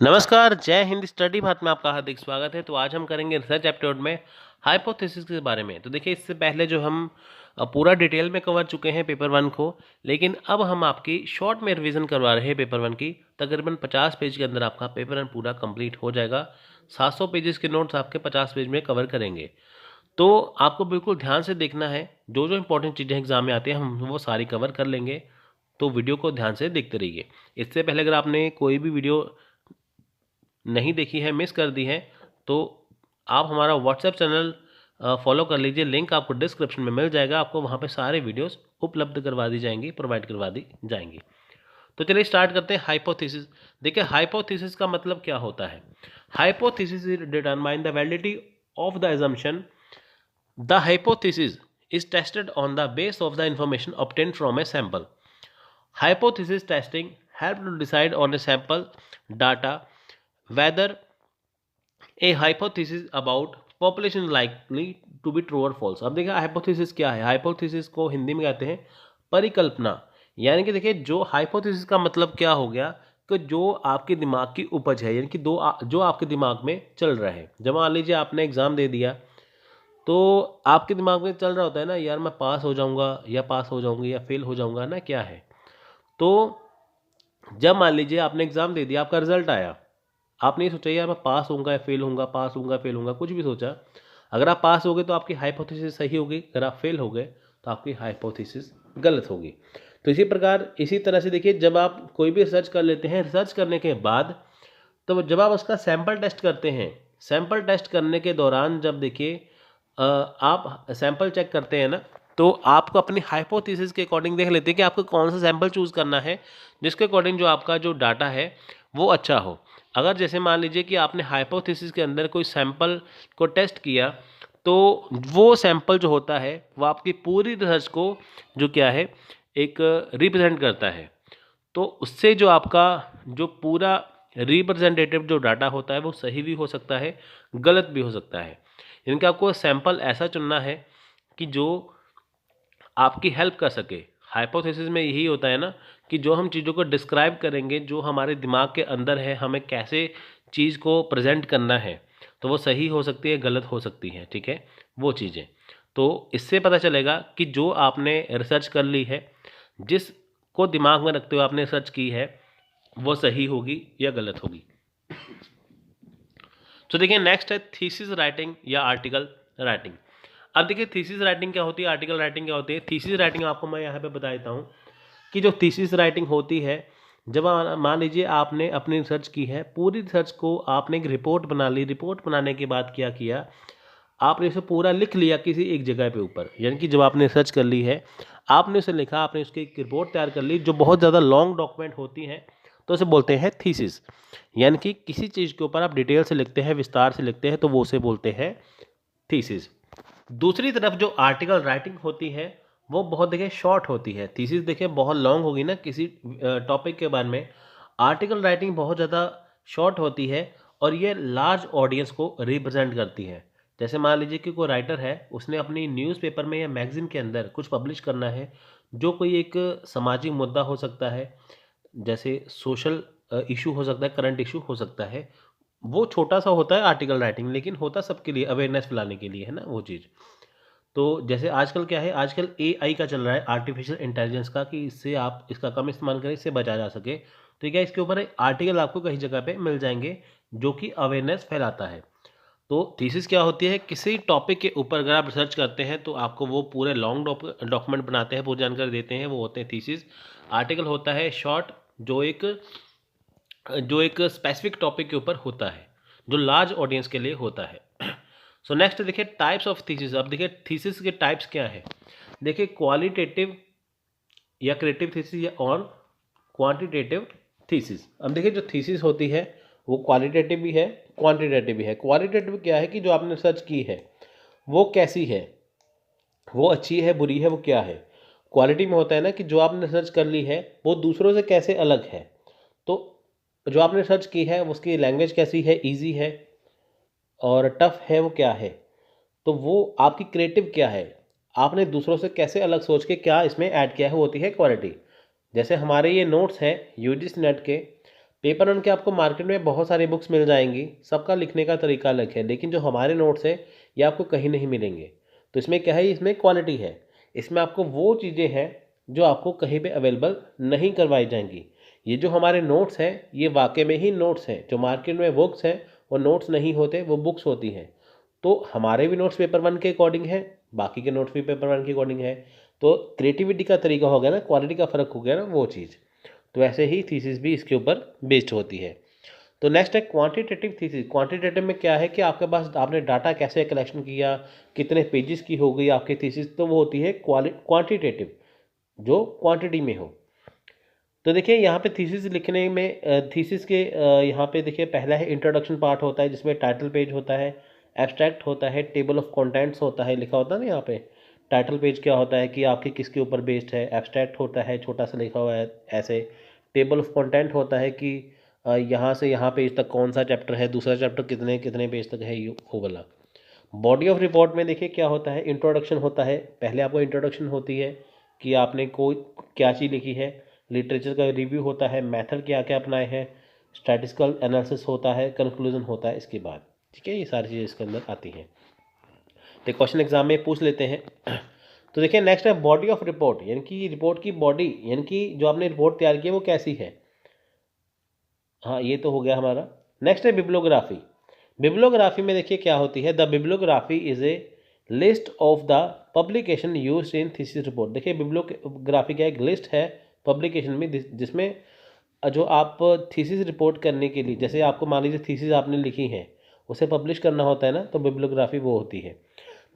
नमस्कार, जय हिंद स्टडी भारत में आपका हार्दिक स्वागत है। तो आज हम करेंगे रिसर्च एप्टीट्यूड में हाइपोथेसिस के बारे में। तो देखिए, इससे पहले जो हम पूरा डिटेल में कवर चुके हैं पेपर वन को, लेकिन अब हम आपकी शॉर्ट में रिवीजन करवा रहे हैं पेपर वन की। तकरीबन 50 पेज के अंदर आपका पेपर वन पूरा कंप्लीट हो जाएगा। 700 पेजेस के नोट्स आपके 50 पेज में कवर करेंगे। तो आपको बिल्कुल ध्यान से देखना है, जो जो इंपॉर्टेंट चीज़ें एग्जाम में आती हैं हम वो सारी कवर कर लेंगे। तो वीडियो को ध्यान से देखते रहिए। इससे पहले अगर आपने कोई भी वीडियो नहीं देखी है, मिस कर दी है, तो आप हमारा व्हाट्सएप चैनल फॉलो कर लीजिए। लिंक आपको डिस्क्रिप्शन में मिल जाएगा। आपको वहाँ पे सारे वीडियोस उपलब्ध करवा दी जाएंगी, प्रोवाइड करवा दी जाएंगी। तो चलिए स्टार्ट करते हैं। हाइपोथेसिस। देखिए, हाइपोथेसिस का मतलब क्या होता है। Hypothesis is determine the validity of the assumption. The hypothesis is tested on the base of the information obtained from a sample. Hypothesis testing helps to decide on a sample data whether a hypothesis about population is likely to be true or false. अब देखिए, hypothesis क्या है। Hypothesis को हिंदी में कहते हैं परिकल्पना। यानी कि देखिए, जो हाइपोथेसिस का मतलब क्या हो गया कि जो आपके दिमाग की उपज है, यानी कि जो आपके दिमाग में चल रहा है। जब मान लीजिए आपने एग्ज़ाम दे दिया, तो आपके दिमाग में चल रहा होता है ना, यार मैं पास हो जाऊंगा या पास हो जाऊंगी या फेल हो जाऊंगा ना, क्या है। तो जब मान लीजिए आपने एग्ज़ाम दे दिया, आपका रिजल्ट आया, आपने ये सोचा यार मैं पास होऊंगा या फेल होऊंगा, पास होऊंगा फेल होऊंगा, कुछ भी सोचा। अगर आप पास हो गए तो आपकी हाइपोथेसिस सही होगी, अगर आप फेल हो गए तो आपकी हाइपोथेसिस गलत होगी। तो इसी प्रकार इसी तरह से देखिए, जब आप कोई भी रिसर्च कर लेते हैं, रिसर्च करने के बाद तो जब आप उसका सैंपल टेस्ट करते हैं, सैंपल टेस्ट करने के दौरान जब देखिए आप सैंपल चेक करते हैं ना, तो आपको अपनी हाइपोथेसिस के अकॉर्डिंग देख लेते हैं कि आपको कौन सा सैंपल चूज़ करना है, जिसके अकॉर्डिंग जो आपका जो डाटा है वो अच्छा हो। अगर जैसे मान लीजिए कि आपने हाइपोथेसिस के अंदर कोई सैंपल को टेस्ट किया, तो वो सैंपल जो होता है वो आपकी पूरी रिसर्च को जो क्या है, एक रिप्रेजेंट करता है। तो उससे जो आपका जो पूरा रिप्रेजेंटेटिव जो डाटा होता है वो सही भी हो सकता है, गलत भी हो सकता है। यानी कि आपको सैंपल ऐसा चुनना है कि जो आपकी हेल्प कर सके। हाइपोथेसिस में यही होता है ना कि जो हम चीज़ों को डिस्क्राइब करेंगे, जो हमारे दिमाग के अंदर है, हमें कैसे चीज़ को प्रेजेंट करना है, तो वो सही हो सकती है, गलत हो सकती है, ठीक है, वो चीज़ें। तो इससे पता चलेगा कि जो आपने रिसर्च कर ली है, जिस को दिमाग में रखते हुए आपने रिसर्च की है, वो सही होगी या गलत होगी। तो देखिए, नेक्स्ट है थीसिस राइटिंग या आर्टिकल राइटिंग। अब देखिए, थीसिस राइटिंग क्या होती है, आर्टिकल राइटिंग क्या होती है। थीसिस राइटिंग आपको मैं यहाँ पे बता देता हूँ कि जो थीसिस राइटिंग होती है, जब मान लीजिए आपने अपनी रिसर्च की है, पूरी रिसर्च को आपने एक रिपोर्ट बना ली। रिपोर्ट बनाने के बाद क्या किया, आपने इसे पूरा लिख लिया किसी एक जगह पे ऊपर। यानी कि जब आपने रिसर्च कर ली है, आपने उसे लिखा, आपने उसकी एक रिपोर्ट तैयार कर ली, जो बहुत ज़्यादा लॉन्ग डॉक्यूमेंट होती हैं, तो उसे बोलते हैं थीसिस। यानी कि किसी चीज़ के ऊपर आप डिटेल से लिखते हैं, विस्तार से लिखते हैं, तो वो उसे बोलते हैं थीसिस। दूसरी तरफ जो आर्टिकल राइटिंग होती है, वो बहुत देखिए शॉर्ट होती है। थीसिस देखिए बहुत लॉन्ग होगी ना किसी टॉपिक के बारे में। आर्टिकल राइटिंग बहुत ज़्यादा शॉर्ट होती है और ये लार्ज ऑडियंस को रिप्रेजेंट करती है। जैसे मान लीजिए कि कोई राइटर है, उसने अपनी न्यूज़पेपर में या मैगजीन के अंदर कुछ पब्लिश करना है, जो कोई एक सामाजिक मुद्दा हो सकता है, जैसे सोशल इशू हो सकता है, करंट इशू हो सकता है। वो छोटा सा होता है आर्टिकल राइटिंग, लेकिन होता सबके लिए, अवेयरनेस फैलाने के लिए है ना वो चीज़। तो जैसे आजकल क्या है, आजकल एआई का चल रहा है, आर्टिफिशियल इंटेलिजेंस का, कि इससे आप इसका कम इस्तेमाल करें, इससे बचा जा सके। तो क्या इसके ऊपर एक आर्टिकल आपको कहीं जगह पे मिल जाएंगे जो कि अवेयरनेस फैलाता है। तो थीसिस क्या होती है, किसी टॉपिक के ऊपर अगर आप रिसर्च करते हैं तो आपको वो पूरे लॉन्ग डॉक्यूमेंट बनाते हैं, पूरी जानकारी देते हैं, वो होते हैं थीसिस। आर्टिकल होता है शॉर्ट, जो एक स्पेसिफिक टॉपिक के ऊपर होता है, जो लार्ज ऑडियंस के लिए होता है। सो नेक्स्ट देखिए, टाइप्स ऑफ थीसिस। अब देखिए थीसिस के टाइप्स क्या है। देखिए, क्वालिटेटिव या क्रिएटिव थीसिस या और क्वांटिटेटिव थीसिस। अब देखिए, जो थीसिस होती है वो क्वालिटेटिव भी है, क्वांटिटेटिव भी है। क्वालिटेटिव क्या है कि जो आपने सर्च की है वो कैसी है, वो अच्छी है, बुरी है, वो क्या है। क्वालिटी में होता है ना कि जो आपने सर्च कर ली है वो दूसरों से कैसे अलग है। तो जो आपने सर्च की है उसकी लैंग्वेज कैसी है, इजी है और टफ है, वो क्या है। तो वो आपकी क्रिएटिव क्या है, आपने दूसरों से कैसे अलग सोच के क्या इसमें ऐड किया है, वो होती है क्वालिटी। जैसे हमारे ये नोट्स हैं यूजीसी नेट के, पेपर वन के आपको मार्केट में बहुत सारी बुक्स मिल जाएंगी, सबका लिखने का तरीका अलग है, लेकिन जो हमारे नोट्स है ये आपको कहीं नहीं मिलेंगे। तो इसमें क्या है, इसमें क्वालिटी है, इसमें आपको वो चीज़ें हैं जो आपको कहीं पे अवेलेबल नहीं करवाई जाएंगी। ये जो हमारे नोट्स हैं ये वाकई में ही नोट्स हैं, जो मार्केट में बुक्स हैं वो नोट्स नहीं होते, वो बुक्स होती हैं। तो हमारे भी नोट्स पेपर वन के अकॉर्डिंग है, बाकी के नोट्स भी पेपर वन के अकॉर्डिंग है। तो क्रिएटिविटी का तरीका हो गया ना, क्वालिटी का फ़र्क हो गया ना वो चीज़। तो ऐसे ही थीसिस भी इसके ऊपर बेस्ड होती है। तो नेक्स्ट है क्वांटिटेटिव थीसिस। क्वांटिटेटिव में क्या है कि आपके पास आपने डाटा कैसे कलेक्शन किया, कितने पेजेस की हो गई आपकी थीसिस, तो वो होती है क्वांटिटेटिव, जो क्वांटिटी में हो। तो देखिए यहाँ पे थीसिस लिखने में थीसिस के यहाँ पे देखिए पहला है इंट्रोडक्शन पार्ट होता है, जिसमें टाइटल पेज होता है, एब्स्ट्रैक्ट होता है, टेबल ऑफ कंटेंट्स होता है, लिखा होता है ना यहाँ पे। टाइटल पेज क्या होता है कि आपके किसके ऊपर बेस्ड है, एब्स्ट्रैक्ट होता है छोटा सा लिखा हुआ है ऐसे। टेबल ऑफ कंटेंट होता है कि यहाँ से यहाँ पेज तक कौन सा चैप्टर है, दूसरा चैप्टर कितने कितने पेज तक है, ये वो वाला। बॉडी ऑफ रिपोर्ट में देखिए क्या होता है, इंट्रोडक्शन होता है, पहले आपको इंट्रोडक्शन होती है कि आपने कोई क्या चीज़ लिखी है, लिटरेचर का रिव्यू होता है, मेथड क्या क्या अपनाए हैं, स्टैटिस्टिकल एनालिसिस होता है, कंक्लूजन होता है इसके बाद। ठीक है, ये सारी चीज़ें इसके अंदर आती हैं। तो क्वेश्चन एग्जाम में पूछ लेते हैं। तो देखिए नेक्स्ट है बॉडी ऑफ रिपोर्ट, यानी कि रिपोर्ट की बॉडी, यानी कि जो आपने रिपोर्ट तैयार की है वो कैसी है। हाँ, ये तो हो गया हमारा। नेक्स्ट है बिब्लियोग्राफी। बिब्लियोग्राफी में देखिए क्या होती है, the bibliography is a list of the publication used in thesis report. देखिए बिब्लियोग्राफी क्या एक लिस्ट है पब्लिकेशन में, जिसमें जो आप थीसिस रिपोर्ट करने के लिए, जैसे आपको मान लीजिए थीसिस आपने लिखी है, उसे पब्लिश करना होता है ना, तो बिब्लियोग्राफी वो होती है।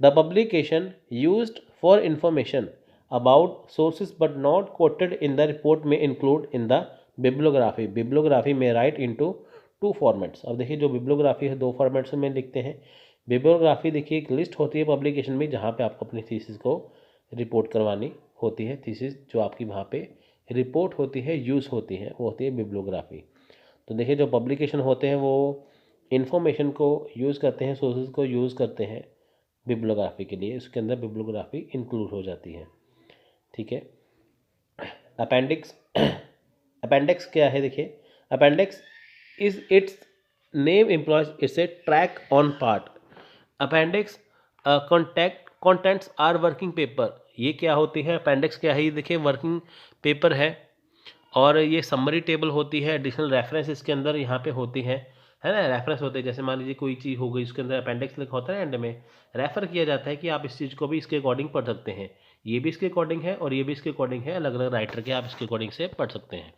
The publication used for information about sources but not quoted in the report में include in the bibliography. Bibliography में राइट इनटू टू फॉर्मेट्स। अब देखिए जो बिब्लियोग्राफी है दो फॉर्मेट्स में लिखते हैं। बिब्लियोग्राफी देखिए एक लिस्ट होती है पब्लिकेशन में, जहाँ पे आपको अपनी थीसिस को रिपोर्ट करवानी होती है। थीसिस जो आपकी वहाँ पे रिपोर्ट होती है, यूज़ होती है, वो होती है बिब्लियोग्राफी। तो देखिए जो पब्लिकेशन होते हैं वो इन्फॉर्मेशन को यूज़ करते हैं, सोर्सेज को यूज़ करते हैं बिब्लियोग्राफी के लिए, उसके अंदर बिब्लियोग्राफी इंक्लूड हो जाती है। ठीक है। अपेंडिक्स। अपेंडिक्स क्या है, देखिए appendix is its name employs it's a track on part. Appendix contents are working paper. ये क्या होती है, अपेंडिक्स क्या है, ये देखिए वर्किंग पेपर है, और ये समरी टेबल होती है, एडिशनल रेफरेंस इसके अंदर यहाँ पे होती है ना, रेफरेंस होते हैं। जैसे मान लीजिए कोई चीज़ हो गई, उसके अंदर अपेंडिक्स लिखा होता है, एंड में रेफर किया जाता है कि आप इस चीज़ को भी इसके अकॉर्डिंग पढ़ सकते हैं, ये भी इसके अकॉर्डिंग है और ये भी इसके अकॉर्डिंग है, अलग अलग राइटर के आप इसके अकॉर्डिंग से पढ़ सकते हैं।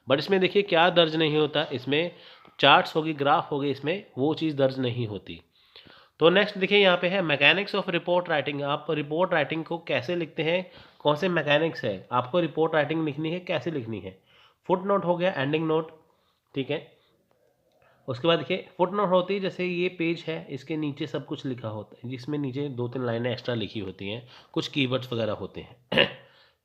बट इसमें देखिए क्या दर्ज नहीं होता, इसमें चार्ट्स होगी, ग्राफ होगी, इसमें वो चीज़ दर्ज नहीं होती। तो नेक्स्ट देखिए यहाँ पे है मैकेनिक्स ऑफ रिपोर्ट राइटिंग। आप रिपोर्ट राइटिंग को कैसे लिखते हैं, कौन से मैकेनिक्स है, आपको रिपोर्ट राइटिंग लिखनी है कैसे लिखनी है। फुट नोट हो गया, एंडिंग नोट, ठीक है। उसके बाद देखिए फुट नोट होती है, जैसे ये पेज है, इसके नीचे सब कुछ लिखा होता है, जिसमें नीचे दो तीन लाइनें एक्स्ट्रा लिखी होती हैं, कुछ कीवर्ड्स वगैरह होते हैं।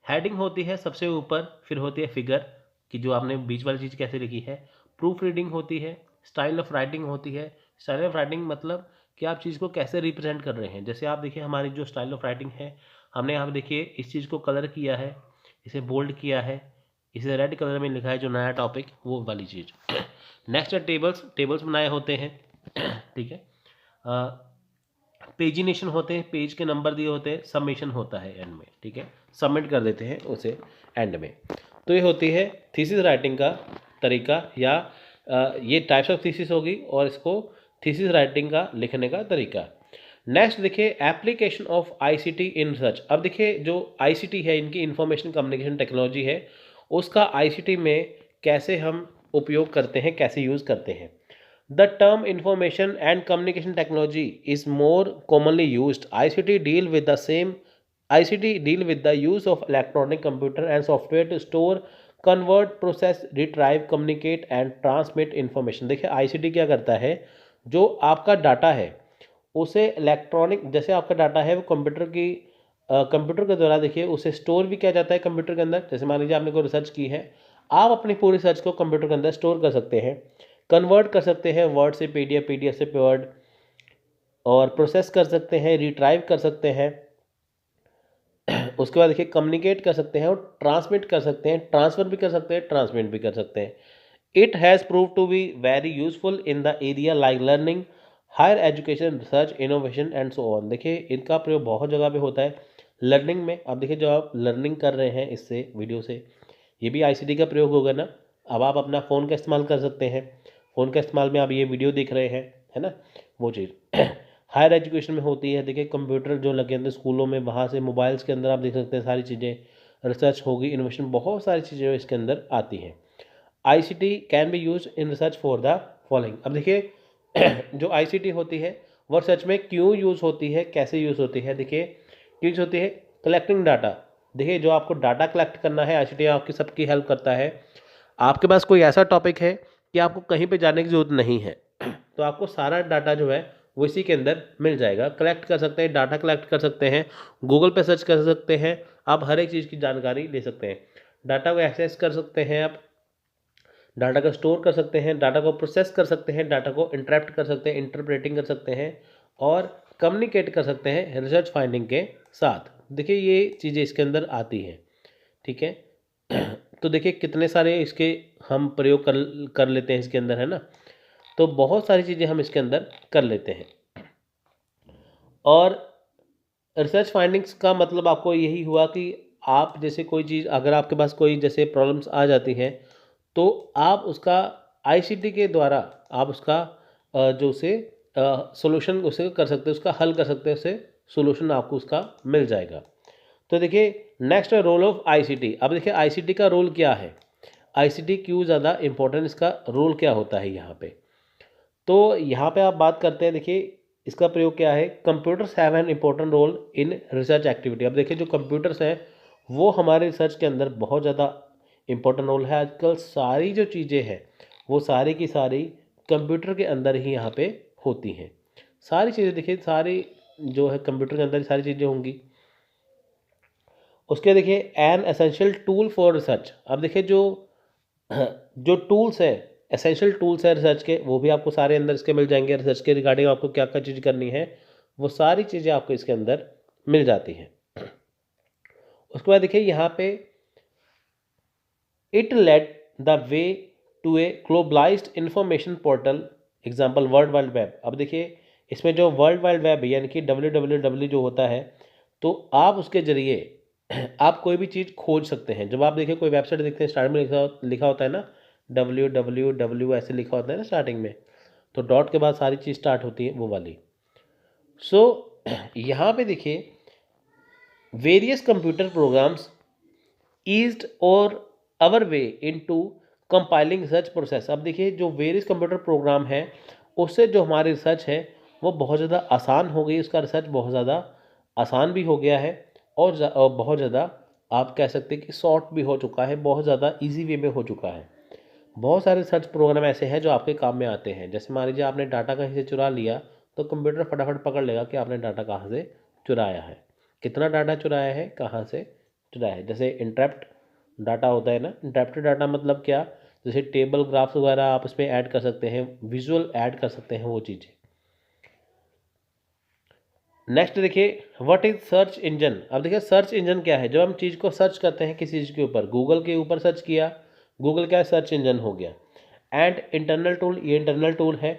हेडिंग होती है सबसे ऊपर, फिर होती है फिगर कि जो आपने बीच वाली चीज़ कैसे लिखी है। प्रूफ रीडिंग होती है, स्टाइल ऑफ राइटिंग होती है। स्टाइल ऑफ राइटिंग मतलब कि आप चीज़ को कैसे रिप्रेजेंट कर रहे हैं। जैसे आप देखिए हमारी जो स्टाइल ऑफ राइटिंग है, हमने यहाँ पे देखिए इस चीज़ को कलर किया है, इसे बोल्ड किया है, इसे रेड कलर में लिखा है, जो नया टॉपिक वो वाली चीज़। नेक्स्ट है टेबल्स। टेबल्स बनाए होते हैं, ठीक है। पेजिनेशन होते हैं, पेज के नंबर दिए होते हैं, सबमिशन होता है एंड में, ठीक है, सबमिट कर देते हैं उसे एंड में। तो ये होती है थीसिस राइटिंग का तरीका, या ये टाइप्स ऑफ थीसिस होगी, और इसको थीसिस राइटिंग का लिखने का तरीका। नेक्स्ट देखिए application of ICT in research. अब देखिए जो आईसीटी है, इनकी इंफॉर्मेशन कम्युनिकेशन टेक्नोलॉजी है, उसका आईसीटी में कैसे हम उपयोग करते हैं, कैसे यूज़ करते हैं। The term information and communication technology is more commonly used. ICT deal with the same ICT deal with the use of electronic computer and software to store, convert, process, retrieve, communicate and transmit information। देखिए ICT क्या करता है, जो आपका data है उसे electronic, जैसे आपका डाटा है वो कंप्यूटर के द्वारा देखिए उसे स्टोर भी किया जाता है कंप्यूटर के अंदर। जैसे मान लीजिए आपने कोई रिसर्च की है, आप अपनी पूरी रिसर्च को कंप्यूटर के अंदर स्टोर कर सकते हैं, कन्वर्ट कर सकते हैं वर्ड से PDF, PDF से वर्ड, और प्रोसेस कर सकते हैं, रिट्राइव कर सकते हैं। उसके बाद देखिए कम्युनिकेट कर सकते हैं और ट्रांसमिट कर सकते हैं, ट्रांसफ़र भी कर सकते हैं, ट्रांसमिट भी कर सकते हैं। It has prove to be very useful in the area like learning, higher education, research, innovation and so on. देखिए इनका प्रयोग बहुत जगह पे होता है। लर्निंग में अब देखिए जो आप लर्निंग कर रहे हैं इससे वीडियो से, ये भी आईसीटी का प्रयोग होगा ना। अब आप अपना फ़ोन का इस्तेमाल कर सकते हैं, फ़ोन का इस्तेमाल में आप ये वीडियो देख रहे हैं, है ना, वो चीज़। हायर एजुकेशन में होती है, देखिए कंप्यूटर जो लगे हैं स्कूलों में, वहाँ से मोबाइल्स के अंदर आप देख सकते हैं सारी चीज़ें, रिसर्च होगी, इनोवेशन, बहुत सारी चीज़ें इसके अंदर आती हैं। ICT can be use in research for the following. अब देखिए जो आईसीटी होती है वो रिसर्च में क्यों यूज़ होती है, कैसे यूज़ होती है। देखिए क्यों यूज़ होती है, कलेक्टिंग डाटा। देखिए जो आपको डाटा कलेक्ट करना है, आईसीटी आपकी सबकी हेल्प करता है। आपके पास कोई ऐसा टॉपिक है कि आपको कहीं पे जाने की ज़रूरत नहीं है, तो आपको सारा डाटा जो है वो इसी के अंदर मिल जाएगा। कलेक्ट कर सकते हैं, डाटा कलेक्ट कर सकते हैं, गूगल पे सर्च कर सकते हैं, आप हर एक चीज़ की जानकारी ले सकते हैं। डाटा को एक्सेस कर सकते हैं, आप डाटा को स्टोर कर सकते हैं, डाटा को प्रोसेस कर सकते हैं, डाटा को इंटरप्ट कर सकते हैं, इंटरप्रेटिंग कर सकते हैं, और कम्युनिकेट कर सकते हैं रिसर्च फाइंडिंग के साथ। देखिए ये चीज़ें इसके अंदर आती हैं, ठीक है। तो देखिए कितने सारे इसके हम प्रयोग कर लेते हैं इसके अंदर, है ना। तो बहुत सारी चीज़ें हम इसके अंदर कर लेते हैं। और रिसर्च फाइंडिंग्स का मतलब आपको यही हुआ कि आप जैसे कोई चीज़, अगर आपके पास कोई जैसे प्रॉब्लम्स आ जाती हैं, तो आप उसका आईसीटी के द्वारा आप उसका जो उसे सॉल्यूशन उसे कर सकते हैं, उसका हल कर सकते हैं, उसे सॉल्यूशन आपको उसका मिल जाएगा। तो देखिए नेक्स्ट रोल ऑफ आईसीटी। अब देखिए आईसीटी का रोल क्या है, आईसीटी क्यों ज़्यादा इम्पोर्टेंट, इसका रोल क्या होता है यहाँ पे। तो यहाँ पे आप बात करते हैं, देखिए इसका प्रयोग क्या है। Computers have an important role in research activity. अब देखिए जो कंप्यूटर्स हैं वो हमारे रिसर्च के अंदर बहुत ज़्यादा इम्पोर्टेंट रोल है। आजकल सारी जो चीज़ें हैं वो सारी की सारी कंप्यूटर के अंदर ही यहाँ पे होती हैं। सारी चीज़ें देखिए, सारी जो है कंप्यूटर के अंदर सारी चीज़ें होंगी। उसके देखिए an essential tool for research. अब देखिए जो जो टूल्स है, एसेंशियल टूल्स है रिसर्च के, वो भी आपको सारे अंदर इसके मिल जाएंगे। रिसर्च के रिगार्डिंग आपको क्या क्या चीज़ करनी है वो सारी चीज़ें आपको इसके अंदर मिल जाती हैं। उसके बाद देखिए यहाँ पे it led the way to a globalised information portal, example world wide web. अब देखिए इसमें जो वर्ल्ड वाइड वेब यानी कि www जो होता है, तो आप उसके ज़रिए आप कोई भी चीज़ खोज सकते हैं। जब आप देखिए कोई वेबसाइट देखते हैं, स्टार्ट में लिखा होता है ना www, ऐसे लिखा होता है ना स्टार्टिंग में, तो डॉट के बाद सारी चीज़ स्टार्ट होती है, वो वाली। सो यहाँ पे देखिए वेरियस कंप्यूटर प्रोग्राम्स ईज्ड और our way into compiling research process. अब देखिए जो वेरियस कंप्यूटर प्रोग्राम है उससे जो हमारी रिसर्च है वो बहुत ज़्यादा आसान हो गई, उसका रिसर्च बहुत ज़्यादा आसान भी हो गया है, और बहुत ज़्यादा आप कह सकते हैं कि शॉर्ट भी हो चुका है, बहुत ज़्यादा इजी वे में हो चुका है। बहुत सारे रिसर्च प्रोग्राम ऐसे हैं जो आपके काम में आते हैं। जैसे मान लीजिए आपने डाटा कहीं से चुरा लिया, तो कंप्यूटर फटाफट पकड़ लेगा कि आपने डाटा कहाँ से चुराया है, कितना डाटा चुराया है, कहाँ से चुराया है। जैसे इंटरप्ट डाटा होता है ना, इंटरप्टेड डाटा मतलब क्या, जैसे टेबल ग्राफ्स वगैरह आप उसमें ऐड कर सकते हैं, विजुअल ऐड कर सकते हैं, वो चीज़ें। नेक्स्ट देखिए व्हाट इज सर्च इंजन। अब देखिए सर्च इंजन क्या है, जब हम चीज़ को सर्च करते हैं किसी चीज़ के ऊपर, गूगल के ऊपर सर्च किया, गूगल क्या है, सर्च इंजन हो गया। एंड इंटरनल टूल, ये इंटरनल टूल है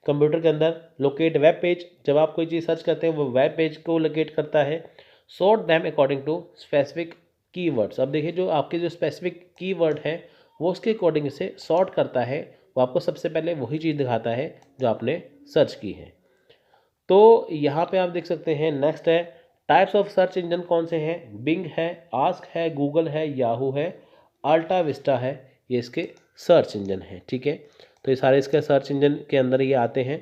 कंप्यूटर के अंदर। लोकेट वेब पेज, जब आप कोई चीज़ सर्च करते हैं वो वेब पेज को लोकेट करता है। Sort them according to specific keywords. अब देखिए जो आपके जो स्पेसिफिक कीवर्ड है वो उसके अकॉर्डिंग से सॉर्ट करता है, वो आपको सबसे पहले वही चीज़ दिखाता है जो आपने सर्च की है। तो यहाँ पे आप देख सकते हैं नेक्स्ट है टाइप्स ऑफ सर्च इंजन कौन से हैं। बिंग है, आस्क है, गूगल है, याहू है, अल्टा विस्टा है, ये इसके सर्च इंजन है, ठीक है। तो ये सारे इसके सर्च इंजन के अंदर ये आते हैं।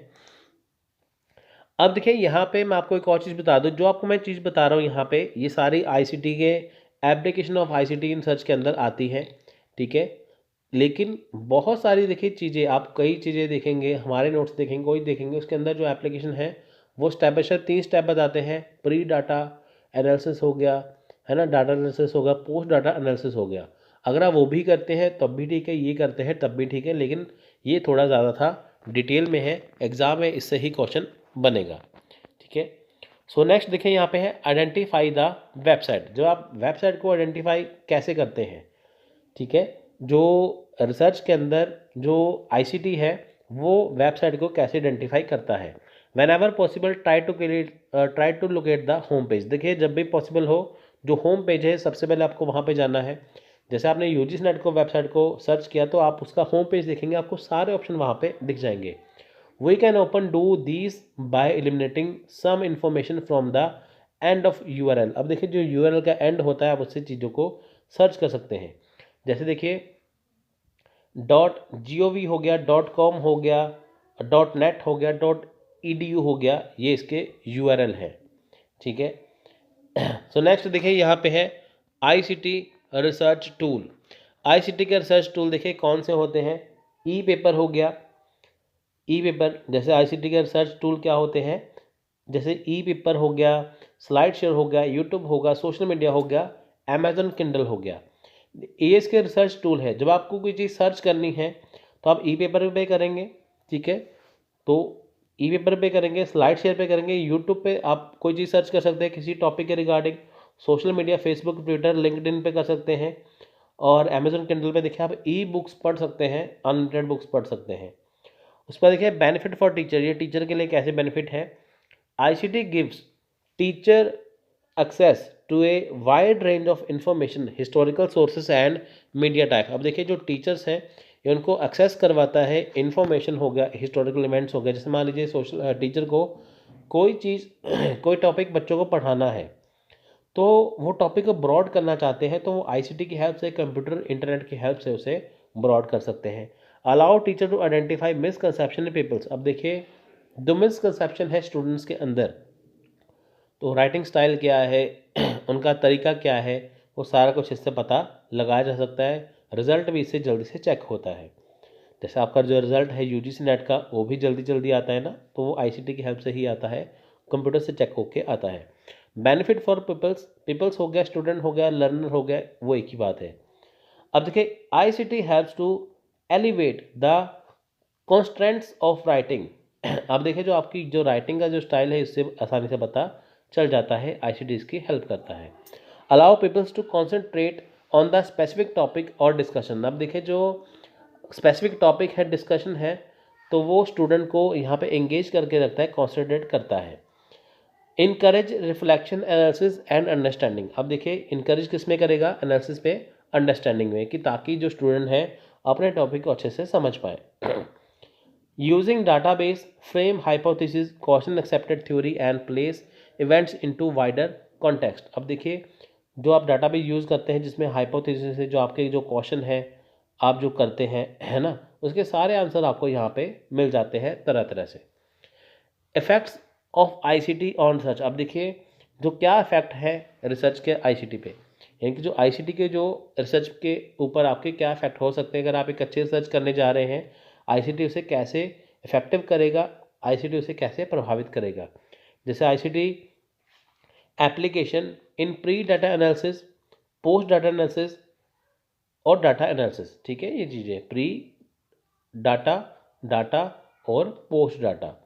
अब देखिए यहाँ पे मैं आपको एक और चीज़ बता दूँ, जो आपको मैं चीज़ बता रहा हूँ यहाँ पे, ये सारी आईसीटी के application of ICT in search के अंदर आती है, ठीक है। लेकिन बहुत सारी देखिए चीज़ें, आप कई चीज़ें देखेंगे, हमारे नोट्स देखेंगे, कोई देखेंगे, उसके अंदर जो एप्लीकेशन है वो स्टेप बाय स्टेप 3 स्टेप बताते हैं। प्री डाटा एनालिसिस हो गया, है ना, डाटा एनालिसिस हो गया, पोस्ट डाटा एनालिसिस हो गया। अगर आप वो भी करते हैं तब भी ठीक है, ये करते हैं तब भी ठीक है, लेकिन ये थोड़ा ज़्यादा था, डिटेल में है, एग्ज़ाम में इससे ही क्वेश्चन बनेगा, ठीक है। सो नेक्स्ट देखें यहाँ पे है आइडेंटिफाई द वेबसाइट। जो आप वेबसाइट को आइडेंटिफाई कैसे करते हैं, ठीक है। जो रिसर्च के अंदर जो आईसीटी है वो वेबसाइट को कैसे आइडेंटिफाई करता है। Whenever possible try to locate the home page. देखिए जब भी पॉसिबल हो जो होम पेज है सबसे पहले आपको वहाँ पे जाना है। जैसे आपने यूजीसी नेट को वेबसाइट को सर्च किया तो आप उसका होम पेज देखेंगे, आपको सारे ऑप्शन वहाँ पे दिख जाएंगे। We can open do these by eliminating some information from the end of URL. अब देखिए जो यूआरएल का एंड होता है आप उससे चीज़ों को सर्च कर सकते हैं। जैसे देखिए .gov हो गया, .com हो गया, .net हो गया, .edu हो गया, ये इसके यूआरएल है। ठीक है। सो नेक्स्ट देखिए यहाँ पे है आईसीटी रिसर्च टूल। आईसीटी के रिसर्च टूल देखिए कौन से होते हैं। ई पेपर हो गया, ई पेपर जैसे आईसीटी के रिसर्च टूल क्या होते हैं, जैसे ई पेपर हो गया, स्लाइड शेयर हो गया, यूट्यूब होगा, सोशल मीडिया हो गया, अमेजन किंडल हो गया। ये इसके रिसर्च टूल है। जब आपको कोई चीज़ सर्च करनी है तो आप ई पेपर पे करेंगे, ठीक है, तो ई पेपर पे करेंगे, स्लाइड शेयर पे करेंगे, यूट्यूब पे आप कोई चीज़ सर्च कर सकते हैं किसी टॉपिक के regarding, social media Facebook Twitter LinkedIn पे कर सकते हैं, और अमेजन किंडल पे देखिए आप ई बुक्स पढ़ सकते हैं, अनलिमिटेड बुक्स पढ़ सकते हैं। उस पर देखिए बेनिफिट फॉर टीचर, ये टीचर के लिए कैसे बेनिफिट है। ICT gives teacher access to a wide range of information, historical sources and media type. अब देखिए जो टीचर्स हैं ये उनको एक्सेस करवाता है, इंफॉर्मेशन हो गया, हिस्टोरिकल इवेंट्स हो गया। जैसे मान लीजिए सोशल टीचर को कोई चीज़ कोई टॉपिक बच्चों को पढ़ाना है तो वो टॉपिक को ब्रॉड करना चाहते हैं तो वो आईसीटी की हेल्प से, कंप्यूटर इंटरनेट की हेल्प से उसे ब्रॉड कर सकते हैं। Allow teacher to identify misconception in peoples. अब देखिए जो मिसकंसेप्शन है स्टूडेंट्स के अंदर, तो राइटिंग स्टाइल क्या है उनका तरीका क्या है, वो सारा कुछ इससे पता लगाया जा सकता है। रिजल्ट भी इससे जल्दी से चेक होता है। जैसे आपका जो रिजल्ट है यूजीसी नेट का वो भी जल्दी जल्दी आता है ना, तो वो आईसीटी की हेल्प से ही आता है, कंप्यूटर से चेक होके आता है। बेनिफिट फॉर पीपल्स हो गया, स्टूडेंट हो गया, लर्नर हो गया, वो एक ही बात है। अब देखिए ICT helps to elevate the constraints of writing. अब देखिए जो आपकी जो राइटिंग का जो स्टाइल है इससे आसानी से पता चल जाता है, आईसीटी इसकी हेल्प करता है। Allow peoples to concentrate on the specific topic और डिस्कशन। अब देखिए जो स्पेसिफिक टॉपिक है, डिस्कशन है, तो वो स्टूडेंट को यहाँ पे एंगेज करके रखता है, कॉन्सेंट्रेट करता है। Encourage reflection, analysis and understanding. अब देखिए इनकरेज किस में करेगा, एनालिसिस पे, अंडरस्टैंडिंग में, कि ताकि जो स्टूडेंट है अपने टॉपिक को अच्छे से समझ पाए। Using database frame hypothesis, question accepted theory and place events into wider context. अब देखिए जो आप डाटाबेस यूज़ करते हैं जिसमें हाइपोथेसिस है, जो आपके जो क्वेश्चन है आप जो करते हैं, है ना, उसके सारे आंसर आपको यहाँ पे मिल जाते हैं तरह तरह से। Effects of ICT on research. अब देखिए जो क्या इफेक्ट है रिसर्च के आईसीटी पे, यानी कि जो आईसीटी के जो रिसर्च के ऊपर आपके क्या इफेक्ट हो सकते हैं। अगर आप एक अच्छे रिसर्च करने जा रहे हैं, आईसीटी उसे कैसे इफेक्टिव करेगा, आईसीटी उसे कैसे प्रभावित करेगा। जैसे ICT application in pre data analysis, post data analysis और डाटा एनालिसिस। ठीक है, ये चीज़ें प्री डाटा, डाटा और पोस्ट डाटा।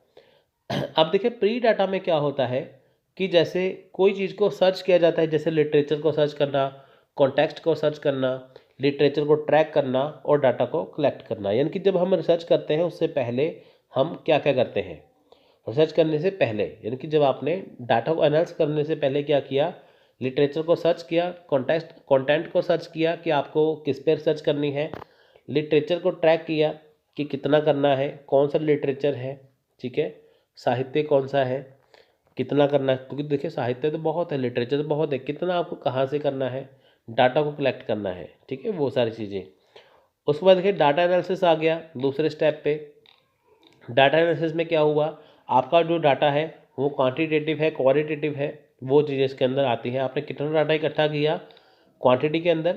अब देखिए प्री डाटा में क्या होता है कि जैसे कोई चीज़ को सर्च किया जाता है, जैसे लिटरेचर को सर्च करना, कॉन्टेक्स्ट को सर्च करना, लिटरेचर को ट्रैक करना और डाटा को कलेक्ट करना। यानी कि जब हम रिसर्च करते हैं उससे पहले हम क्या क्या करते हैं, रिसर्च करने से पहले, यानी कि जब आपने डाटा को एनालाइज करने से पहले क्या किया, लिटरेचर को सर्च किया, कंटेंट को सर्च किया कि आपको किस पे रिसर्च करनी है, लिटरेचर को ट्रैक किया कि कितना करना है, कौन सा लिटरेचर है, ठीक है, साहित्य कौन सा है, कितना करना है, क्योंकि देखिए साहित्य तो बहुत है, लिटरेचर तो बहुत है, कितना आपको कहाँ से करना है, डाटा को कलेक्ट करना है, ठीक है, वो सारी चीज़ें। उसके बाद देखिए डाटा एनालिसिस आ गया दूसरे स्टेप पे। डाटा एनालिसिस में क्या हुआ, आपका जो डाटा है वो क्वांटिटेटिव है, क्वालिटेटिव है, वो चीज़ें इसके अंदर आती हैं। आपने कितना डाटा इकट्ठा किया क्वांटिटी के अंदर,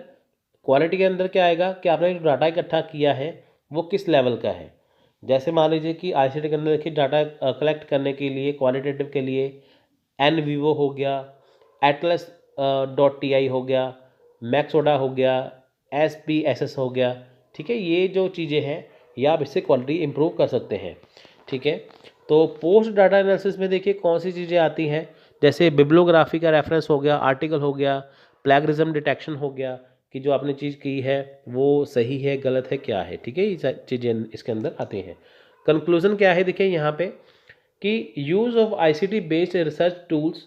क्वालिटी के अंदर क्या आएगा कि आपने जो डाटा इकट्ठा किया है वो किस लेवल का है। जैसे मान लीजिए कि आईसीटी के अंदर देखिए डाटा कलेक्ट करने के लिए क्वालिटेटिव के लिए एन वीवो हो गया, एटलस .ti हो गया, मैक्सोडा हो गया, SPSS हो गया, ठीक है, ये जो चीज़ें हैं ये आप इससे क्वालिटी इंप्रूव कर सकते हैं। ठीक है, तो पोस्ट डाटा एनालिसिस में देखिए कौन सी चीज़ें आती हैं, जैसे बिब्लियोग्राफी का रेफरेंस हो गया, आर्टिकल हो गया, प्लेगरिज्म डिटेक्शन हो गया, कि जो आपने चीज़ की है वो सही है, गलत है, क्या है, ठीक है। ये चीज़ें इसके अंदर आती हैं। कंक्लूजन क्या है, देखिए यहाँ पे कि use of ICT based research tools,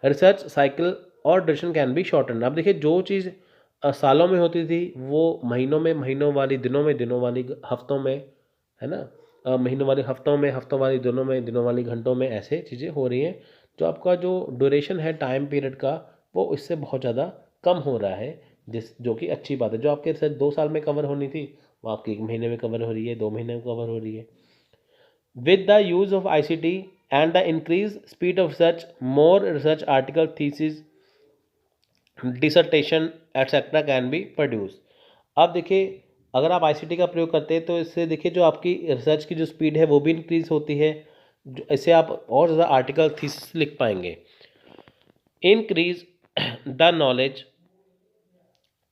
research cycle और ड्यूरेशन कैन बी शॉर्टन। अब देखिए जो चीज़ सालों में होती थी वो महीनों में महीनों वाली, दिनों में दिनों वाली, हफ्तों में, है ना, महीनों वाली हफ्तों में, हफ्तों वाली दिनों में, दिनों वाली घंटों में, ऐसे चीज़ें हो रही हैं। जो आपका जो ड्यूरेशन है टाइम पीरियड का वो इससे बहुत ज़्यादा कम हो रहा है, जो कि अच्छी बात है। जो आपके रिसर्च 2 साल में कवर होनी थी वो आपकी 1 महीने में कवर हो रही है, 2 महीने में कवर हो रही है। With the use of ICT and the increased speed of research, more research article, thesis, dissertation, etc. can be produced। अब देखिए अगर आप ICT का प्रयोग करते हैं तो इससे देखिए जो आपकी रिसर्च की जो स्पीड है वो भी इंक्रीज होती है, इससे आप और ज़्यादा आर्टिकल, थीसिस लिख पाएंगे। Increase the knowledge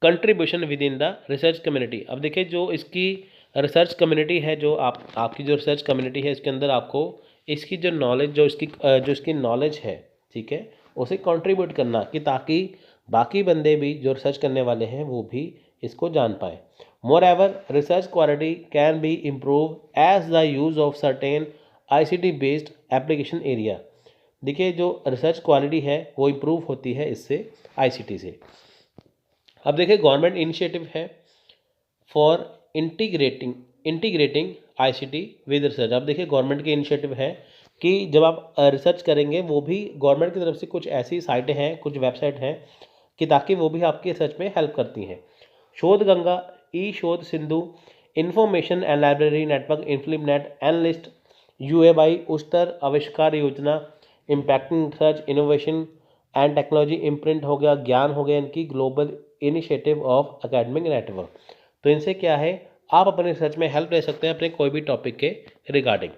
contribution with in the research community. अब देखिए जो इसकी रिसर्च कम्युनिटी है, जो आपकी जो रिसर्च कम्युनिटी है, इसके अंदर आपको इसकी जो नॉलेज, जो इसकी नॉलेज है, ठीक है, उसे कंट्रीब्यूट करना, कि ताकि बाकी बंदे भी जो रिसर्च करने वाले हैं वो भी इसको जान पाए। More ever research quality can be improve as the use of certain ICT based application area. देखिए जो रिसर्च क्वालिटी है वो इम्प्रूव होती है इससे, ICT से। अब देखिए गवर्नमेंट इनिशिएटिव है for integrating ICT with research. अब देखिए गवर्नमेंट की इनिशिएटिव है कि जब आप रिसर्च करेंगे वो भी गवर्नमेंट की तरफ से कुछ ऐसी साइटें हैं, कुछ वेबसाइट हैं कि ताकि वो भी आपकी रिसर्च में हेल्प करती हैं। शोध Ganga, e Shodhsindhu, information and library network, INFLIBNET, N LIST, UABI, उस्तर Avishkar Yojana, impacting research, innovation and technology, imprint हो गया, ज्ञान हो गया, इनकी global initiative of academic network. तो इनसे क्या है, आप अपने रिसर्च में हेल्प ले सकते हैं अपने कोई भी टॉपिक के रिगार्डिंग।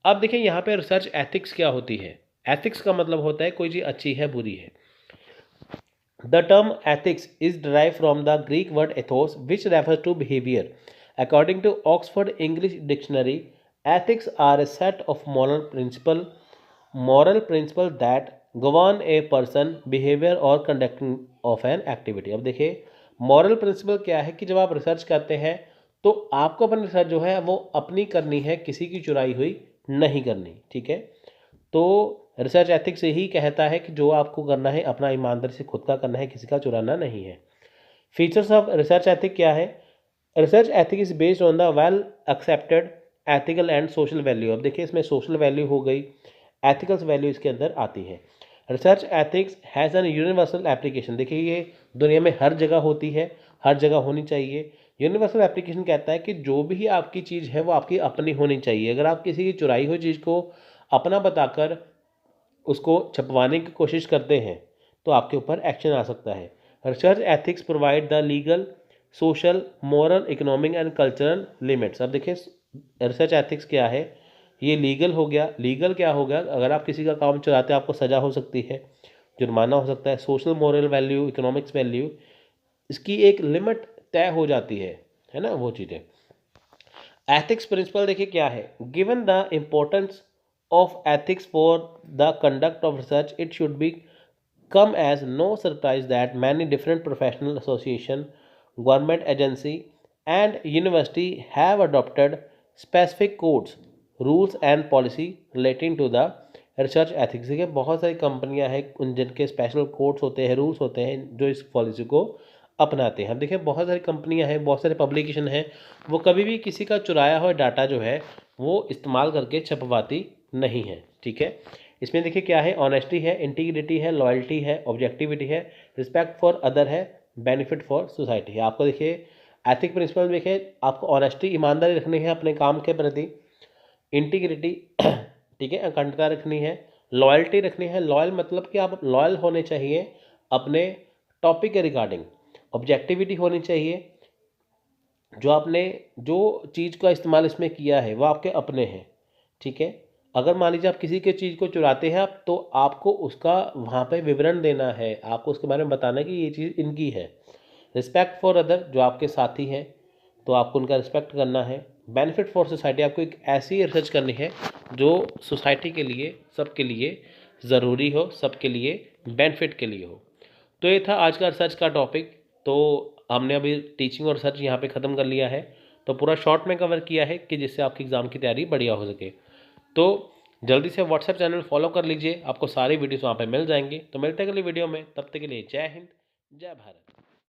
अब देखिए यहाँ पे रिसर्च एथिक्स क्या होती है। एथिक्स का मतलब होता है कोई चीज़ अच्छी है, बुरी है। The term ethics is derived from the Greek word ethos, which refers to behavior. According to Oxford English Dictionary, ethics are a set of moral principles that govern a person behavior or conducting of an activity। अब देखिए moral principal क्या है कि जब आप research करते हैं तो आपको अपनी रिसर्च जो है वो अपनी करनी है, किसी की चुराई हुई नहीं करनी, ठीक है। तो रिसर्च एथिक्स यही कहता है कि जो आपको करना है अपना ईमानदारी से खुद का करना है, किसी का चुराना नहीं है। फीचर्स ऑफ रिसर्च एथिक क्या है। Research ethic is based on the well accepted ethical and social value. अब देखिए इसमें सोशल वैल्यू हो गई, एथिकल्स वैल्यू इसके अंदर आती है। Research ethics has an universal application. देखिए ये दुनिया में हर जगह होती है, हर जगह होनी चाहिए। यूनिवर्सल एप्लीकेशन कहता है कि जो भी आपकी चीज़ है वो आपकी अपनी होनी चाहिए। अगर आप किसी की चुराई हुई चीज़ को अपना बताकर उसको छपवाने की कोशिश करते हैं तो आपके ऊपर एक्शन आ सकता है। Research ethics provide the legal, social, moral, economic and cultural limits. अब देखिए रिसर्च एथिक्स क्या है, ये लीगल हो गया। लीगल क्या हो गया, अगर आप किसी का काम चुराते हैं आपको सज़ा हो सकती है, जुर्माना हो सकता है। Social, moral value, economics value, इसकी एक लिमिट तय हो जाती है ना, वो चीज़ें। एथिक्स प्रिंसिपल देखिए क्या है, given the importance of ethics for the conduct of research, it should be come as no surprise that many different professional association, government agency and university have adopted specific codes, rules and policy relating to the research ethics। के बहुत सारी कंपनियां हैं उन जिनके special codes होते हैं, rules होते हैं जो इस पॉलिसी को अपनाते हैं। हम देखिए बहुत सारी कंपनियां हैं, बहुत सारे पब्लिकेशन हैं, वो कभी भी किसी का चुराया हुआ डाटा जो है वो इस्तेमाल करके छपवाती नहीं है, ठीक है। इसमें देखिए क्या है, ऑनेस्टी है, इंटीग्रिटी है, लॉयल्टी है, ऑब्जेक्टिविटी है, रिस्पेक्ट फॉर अदर है, बेनिफिट फॉर सोसाइटी है। आपको देखिए एथिक प्रिंसिपल देखिए, आपको ऑनेस्टी, ईमानदारी रखनी है अपने काम के प्रति, इंटीग्रिटी ठीक है, अखंडता रखनी है, लॉयल्टी रखनी है। लॉयल मतलब कि आप लॉयल होने चाहिए अपने टॉपिक के रिगार्डिंग। ऑब्जेक्टिविटी होनी चाहिए, जो आपने जो चीज़ का इस्तेमाल इसमें किया है वो आपके अपने हैं, ठीक है। अगर मान लीजिए आप किसी के चीज़ को चुराते हैं आप, तो आपको उसका वहाँ पे विवरण देना है, आपको उसके बारे में बताना है कि ये चीज़ इनकी है। रिस्पेक्ट फॉर अदर, जो आपके साथी हैं तो आपको उनका रिस्पेक्ट करना है। बेनिफिट फॉर सोसाइटी, आपको एक ऐसी रिसर्च करनी है जो सोसाइटी के लिए, सबके लिए ज़रूरी हो, सबके लिए बेनिफिट के लिए हो। तो ये था आज का रिसर्च का टॉपिक। तो हमने अभी टीचिंग और रिसर्च यहाँ पे ख़त्म कर लिया है, तो पूरा शॉर्ट में कवर किया है कि जिससे आपकी एग्ज़ाम की तैयारी बढ़िया हो सके। तो जल्दी से व्हाट्सएप चैनल फॉलो कर लीजिए, आपको सारे वीडियोस वहाँ पे मिल जाएंगे। तो मिलते हैं अगली वीडियो में, तब तक के लिए जय हिंद, जय भारत।